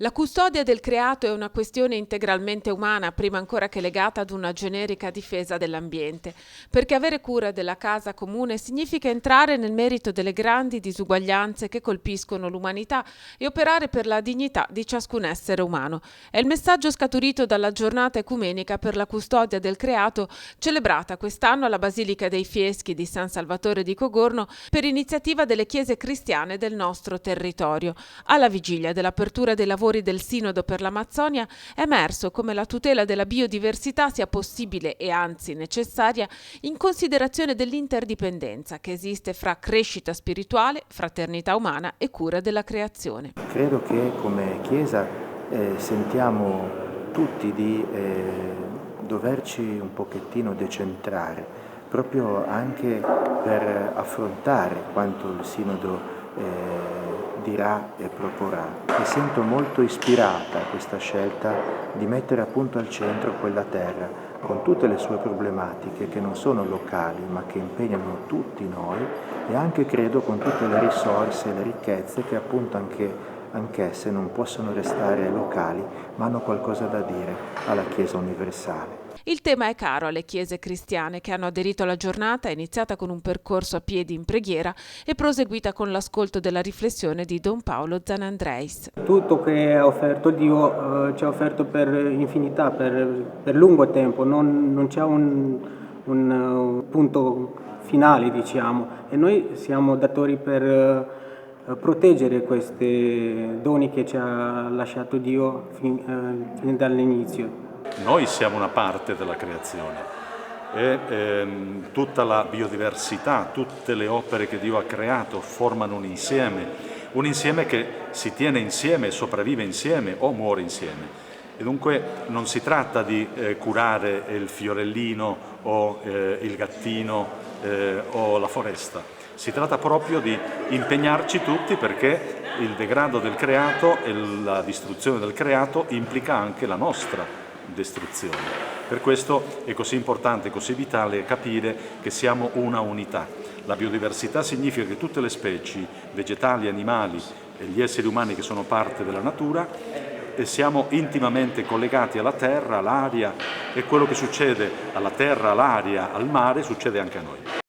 La custodia del creato è una questione integralmente umana, prima ancora che legata ad una generica difesa dell'ambiente, perché avere cura della casa comune significa entrare nel merito delle grandi disuguaglianze che colpiscono l'umanità e operare per la dignità di ciascun essere umano. È il messaggio scaturito dalla giornata ecumenica per la custodia del creato, celebrata quest'anno alla Basilica dei Fieschi di San Salvatore di Cogorno per iniziativa delle chiese cristiane del nostro territorio. Alla vigilia dell'apertura dei lavori del Sinodo per l'Amazzonia è emerso come la tutela della biodiversità sia possibile e anzi necessaria in considerazione dell'interdipendenza che esiste fra crescita spirituale, fraternità umana e cura della creazione. Credo che come Chiesa sentiamo tutti di doverci un pochettino decentrare, proprio anche per affrontare quanto il Sinodo dirà e proporrà. Mi sento molto ispirata a questa scelta di mettere appunto al centro quella terra, con tutte le sue problematiche che non sono locali ma che impegnano tutti noi, e anche credo con tutte le risorse e le ricchezze che appunto anch'esse non possono restare locali ma hanno qualcosa da dire alla Chiesa universale. Il tema è caro alle chiese cristiane che hanno aderito alla giornata, iniziata con un percorso a piedi in preghiera e proseguita con l'ascolto della riflessione di Don Paolo Zanandreis. Tutto che ha offerto Dio ci ha offerto per infinità, per lungo tempo, non c'è un punto finale, diciamo, e noi siamo datori per proteggere questi doni che ci ha lasciato Dio fin dall'inizio. Noi siamo una parte della creazione e tutta la biodiversità, tutte le opere che Dio ha creato formano un insieme che si tiene insieme, sopravvive insieme o muore insieme. E dunque non si tratta di curare il fiorellino o il gattino o la foresta, si tratta proprio di impegnarci tutti perché il degrado del creato e la distruzione del creato implica anche la nostra distruzione. Per questo è così importante, così vitale capire che siamo una unità. La biodiversità significa che tutte le specie, vegetali, animali e gli esseri umani che sono parte della natura siamo intimamente collegati alla terra, all'aria, e quello che succede alla terra, all'aria, al mare succede anche a noi.